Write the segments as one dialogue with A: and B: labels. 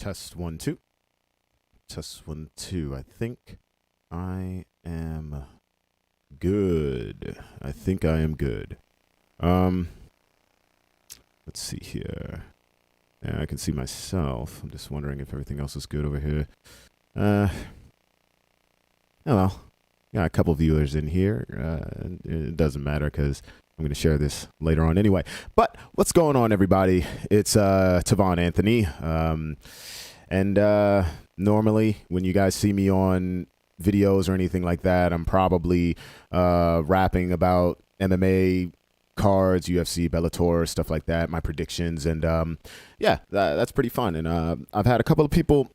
A: Test 1 2. Test 1 2. I think I am good. Let's see here. Yeah, I can see myself. I'm just wondering if everything else is good over here. Oh well. Got a couple viewers in here. It doesn't matter because I'm going to share this later on anyway. But what's going on, everybody? It's Tavon Anthony. Normally when you guys see me on videos or anything like that, I'm probably rapping about MMA cards, UFC, Bellator, stuff like that, my predictions. And yeah, that's pretty fun. And I've had a couple of people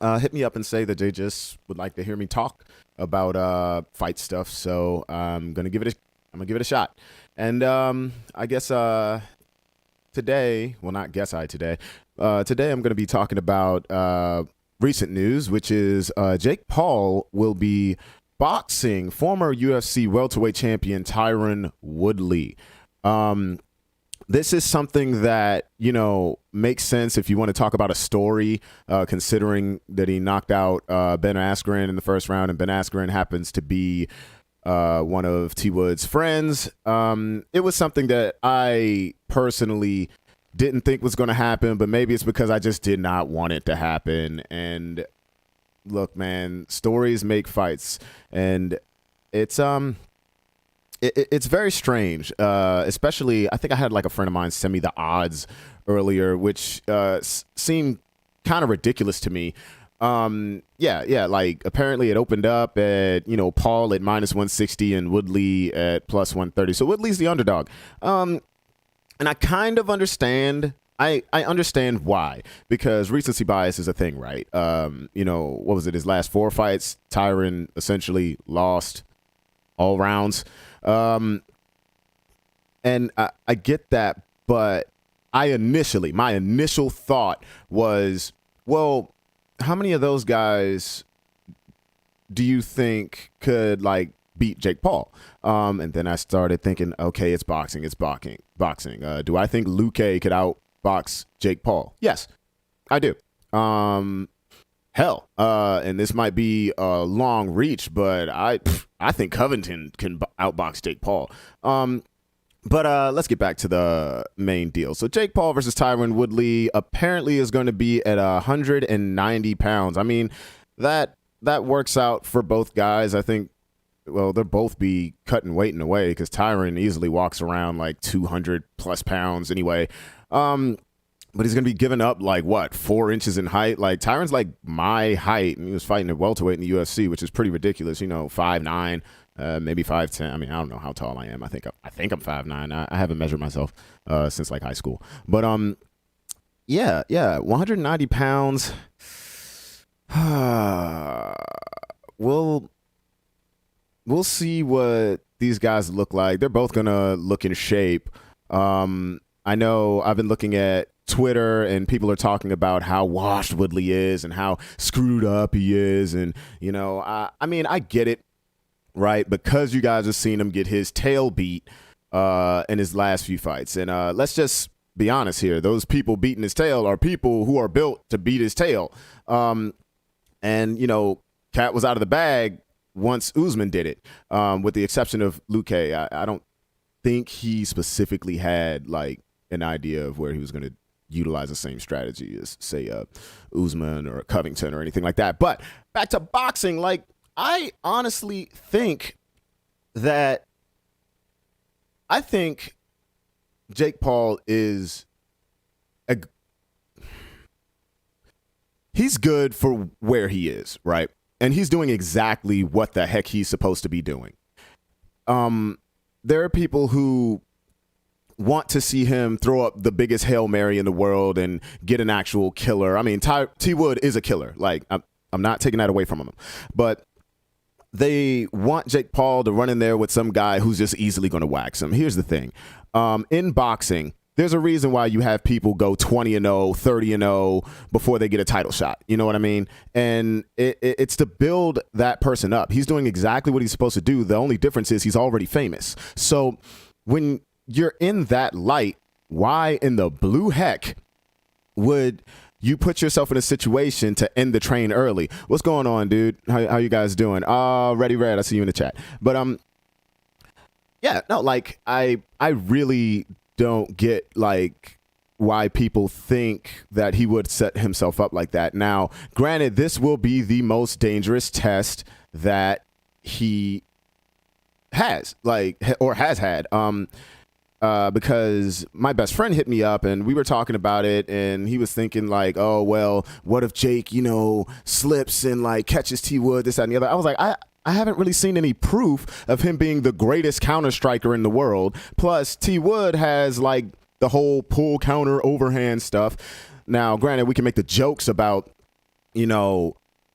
A: hit me up and say that they just would like to hear me talk about fight stuff. So I'm gonna give it a shot. And I guess today, well, not guess I today. Today I'm gonna be talking about recent news, which is Jake Paul will be boxing former UFC welterweight champion Tyron Woodley. This is something that, you know, makes sense if you want to talk about a story, considering that he knocked out Ben Askren in the first round, and Ben Askren happens to be one of T. Wood's friends. It was something that I personally didn't think was going to happen, but maybe it's because I just did not want it to happen. And look, man, stories make fights, and it's very strange, especially I think I had like a friend of mine send me the odds earlier, which seemed kind of ridiculous to me. Yeah, like apparently it opened up at, you know, Paul at -160 and Woodley at +130. So Woodley's the underdog. And I kind of understand. I understand why, because recency bias is a thing, right? You know, what was it? His last 4 fights, Tyron essentially lost all rounds. And I get that, but my initial thought was, well, how many of those guys do you think could like beat Jake Paul? And then I started thinking, okay, it's boxing. Do I think Luke could outbox Jake Paul? Yes, I do. Hell, and this might be a long reach, but I think Covington can outbox Jake Paul. But let's get back to the main deal. So Jake Paul versus Tyron Woodley apparently is going to be at 190 pounds. I mean, that works out for both guys. I think, well, they'll both be cutting weight in a way because Tyron easily walks around like 200 plus pounds anyway. But he's going to be giving up like, what, 4 inches in height? Like, Tyron's like my height, and he was fighting at welterweight in the UFC, which is pretty ridiculous. You know, 5'9", maybe 5'10". I mean, I don't know how tall I am. I think I'm 5'9". I haven't measured myself since like high school. But yeah, 190 pounds. We'll see what these guys look like. They're both gonna look in shape. I know I've been looking at Twitter and people are talking about how washed Woodley is and how screwed up he is. And, you know, I mean, I get it, right? Because you guys have seen him get his tail beat in his last few fights. And let's just be honest here. Those people beating his tail are people who are built to beat his tail. And, you know, Cat was out of the bag once Usman did it, with the exception of Luke. I don't think he specifically had like an idea of where he was going to utilize the same strategy as, say, Usman or Covington or anything like that. But back to boxing, like, I honestly think that Jake Paul is he's good for where he is, right? And he's doing exactly what the heck he's supposed to be doing. There are people who want to see him throw up the biggest Hail Mary in the world and get an actual killer. I mean, T. Wood is a killer. Like, I'm not taking that away from him. But they want Jake Paul to run in there with some guy who's just easily going to wax him. Here's the thing. In boxing, there's a reason why you have people go 20-0, 30-0 before they get a title shot. You know what I mean? And it's to build that person up. He's doing exactly what he's supposed to do. The only difference is he's already famous. So when you're in that light, why in the blue heck would you put yourself in a situation to end the train early. What's going on, dude? How you guys doing? Ready Red, I see you in the chat. But yeah, no, like I really don't get like why people think that he would set himself up like that. Now, granted, this will be the most dangerous test that he has, like, or has had. Because my best friend hit me up and we were talking about it, and he was thinking like, oh, well, what if Jake, slips and like catches T Wood, this, that, and the other. I was like, I haven't really seen any proof of him being the greatest counter striker in the world. Plus, T Wood has like the whole pull counter overhand stuff. Now, granted, we can make the jokes about,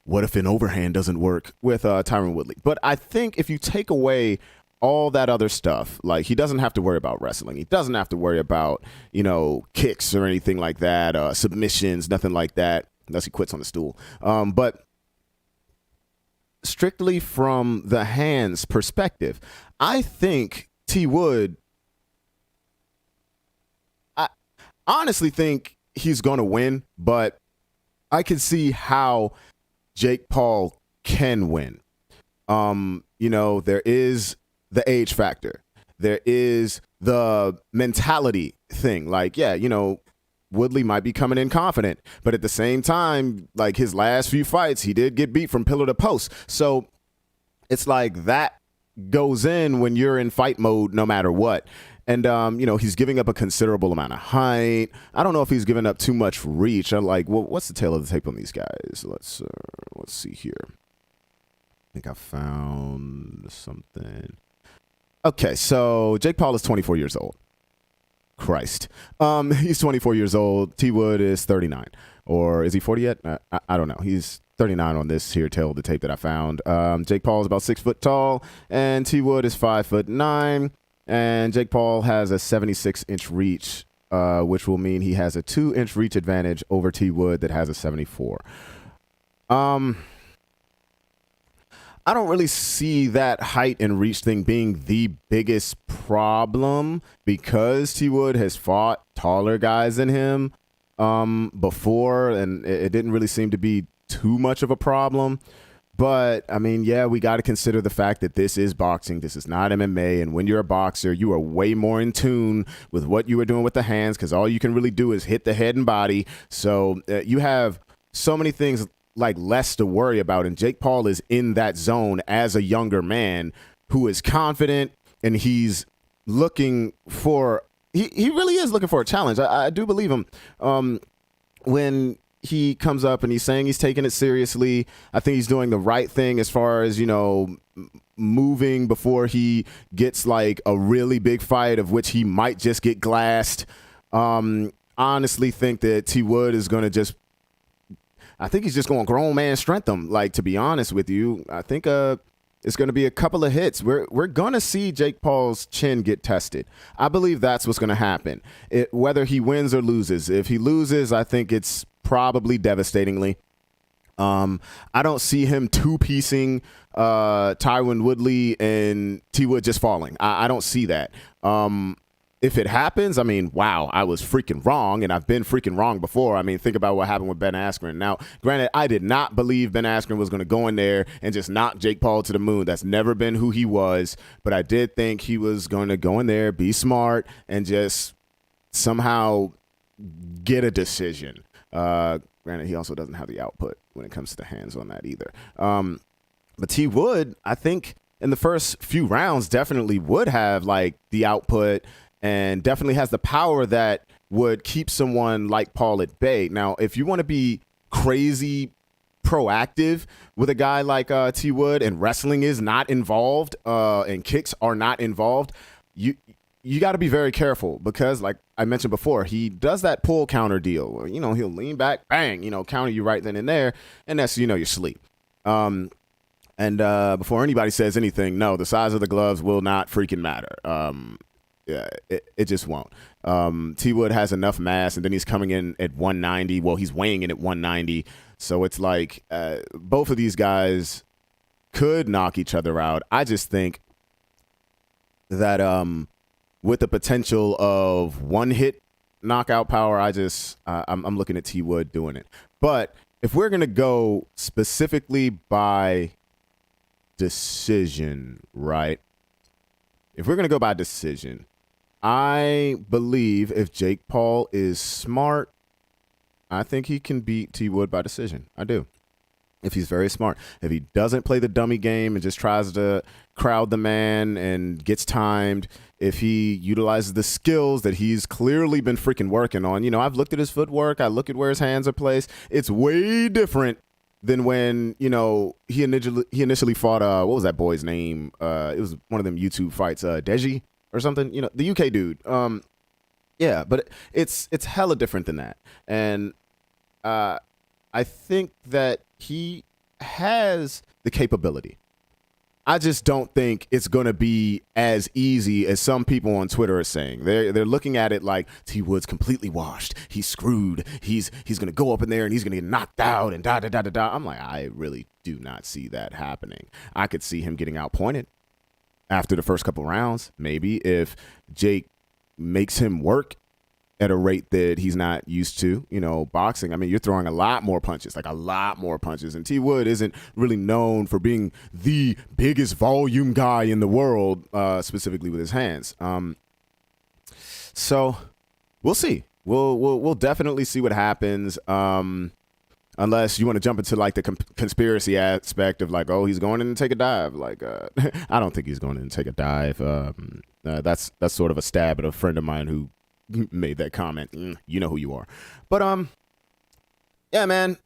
A: what if an overhand doesn't work with Tyron Woodley. But I think if you take away all that other stuff, like he doesn't have to worry about wrestling. He doesn't have to worry about, kicks or anything like that, submissions, nothing like that, unless he quits on the stool. But strictly from the hands perspective, I think T Wood, I honestly think he's going to win, but I can see how Jake Paul can win. There is the age factor. There is the mentality thing. Like, yeah, Woodley might be coming in confident, but at the same time, like his last few fights, he did get beat from pillar to post. So it's like that goes in when you're in fight mode, no matter what. And, he's giving up a considerable amount of height. I don't know if he's giving up too much reach. I'm like, well, what's the tail of the tape on these guys? Let's see here. I think I found something. Okay, so Jake Paul is 24 years old. Christ. He's 24 years old. T Wood is 39. Or is he 40 yet? I don't know. He's 39 on this here tail of the tape that I found. Jake Paul is about 6 foot tall, and T Wood is 5'9". And Jake Paul has a 76-inch reach, which will mean he has a 2-inch reach advantage over T Wood that has a 74. I don't really see that height and reach thing being the biggest problem because T Wood has fought taller guys than him before, and it didn't really seem to be too much of a problem. But, I mean, yeah, we got to consider the fact that this is boxing. This is not MMA. And when you're a boxer, you are way more in tune with what you are doing with the hands because all you can really do is hit the head and body. So you have so many things like less to worry about. And Jake Paul is in that zone as a younger man who is confident, and he's looking for he really is looking for a challenge. I do believe him. When he comes up and he's saying he's taking it seriously, I think he's doing the right thing as far as, moving before he gets like a really big fight of which he might just get glassed. Honestly think that T Wood is going to I think he's just going to grown man strength him. Like, to be honest with you, I think it's going to be a couple of hits. We're going to see Jake Paul's chin get tested. I believe that's what's going to happen. Whether he wins or loses. If he loses, I think it's probably devastatingly. I don't see him two-piecing Tyron Woodley and T Wood just falling. I don't see that. If it happens, I mean, wow, I was freaking wrong, and I've been freaking wrong before. I mean, think about what happened with Ben Askren. Now, granted, I did not believe Ben Askren was going to go in there and just knock Jake Paul to the moon. That's never been who he was, but I did think he was going to go in there, be smart, and just somehow get a decision. Granted, he also doesn't have the output when it comes to the hands on that either. But T Wood, I think in the first few rounds, definitely would have like the output and definitely has the power that would keep someone like Paul at bay. Now, if you want to be crazy proactive with a guy like T Wood and wrestling is not involved and kicks are not involved, you got to be very careful because, like I mentioned before, he does that pull counter deal where, he'll lean back, bang, counter you right then and there, and that's, you're asleep. And before anybody says anything, no, the size of the gloves will not freaking matter. Yeah, it just won't. T Wood has enough mass, and then he's coming in at 190. Well, he's weighing in at 190. So it's like both of these guys could knock each other out. I just think that with the potential of one hit knockout power, I'm looking at T Wood doing it. But if we're gonna go specifically by decision, right? If we're gonna go by decision, I believe if Jake Paul is smart, I think he can beat T Wood by decision. I do. If he's very smart. If he doesn't play the dummy game and just tries to crowd the man and gets timed, if he utilizes the skills that he's clearly been freaking working on. You know, I've looked at his footwork. I look at where his hands are placed. It's way different than when, you know, he initially fought, what was that boy's name? It was one of them YouTube fights, Deji or something, you know, the UK dude. Yeah, but it's hella different than that. And I think that he has the capability. I just don't think it's going to be as easy as some people on Twitter are saying. They're looking at it like T Wood's completely washed. He's screwed. He's going to go up in there and he's going to get knocked out and da. I'm like, I really do not see that happening. I could see him getting outpointed after the first couple rounds. Maybe if Jake makes him work at a rate that he's not used to, you know, boxing. I mean, you're throwing a lot more punches. And T Wood isn't really known for being the biggest volume guy in the world, specifically with his hands. So we'll see. We'll definitely see what happens. Unless you want to jump into like the conspiracy aspect of like, oh, he's going in and take a dive. Like, I don't think he's going in and take a dive. That's sort of a stab at a friend of mine who made that comment. You know who you are. But yeah, man,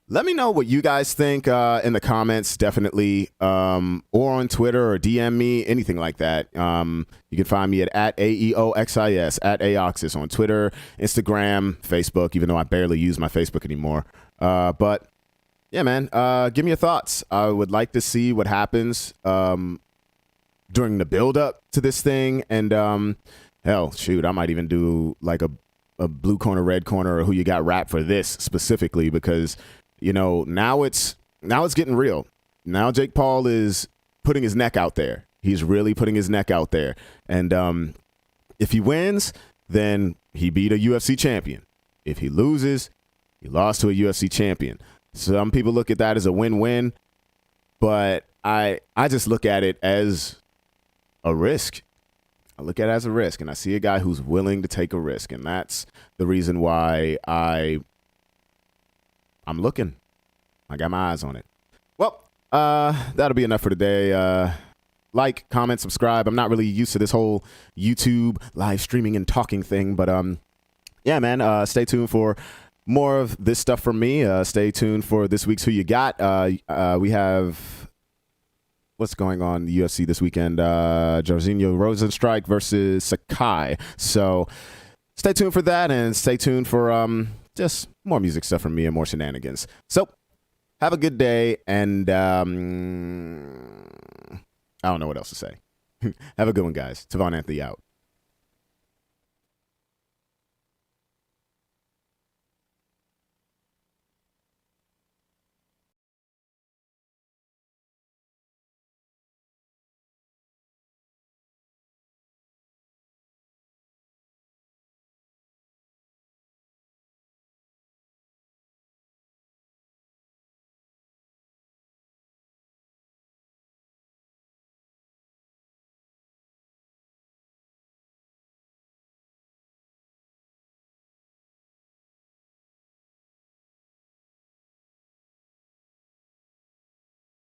A: let me know what you guys think in the comments, definitely, or on Twitter or DM me, anything like that. You can find me at AEOXIS, at AOXIS on Twitter, Instagram, Facebook, even though I barely use my Facebook anymore. But yeah, man, give me your thoughts. I would like to see what happens during the build up to this thing. And hell, shoot, I might even do like a blue corner, red corner, or who you got wrapped for this specifically, because, you know, now it's getting real. Now Jake Paul is putting his neck out there. He's really putting his neck out there. And if he wins, then he beat a UFC champion. If he loses, he lost to a UFC champion. Some people look at that as a win-win, but I just look at it as a risk. I look at it as a risk, and I see a guy who's willing to take a risk, and that's the reason why I'm looking. I got my eyes on it. Well, that'll be enough for today. Like, comment, subscribe. I'm not really used to this whole YouTube live streaming and talking thing, but yeah, man, stay tuned for more of this stuff from me. Stay tuned for this week's Who You Got. We have what's going on in the UFC this weekend. Jairzinho Rosenstrike versus Sakai. So stay tuned for that, and stay tuned for just more music stuff from me and more shenanigans. So have a good day, and I don't know what else to say. Have a good one, guys. Tavon Anthony out.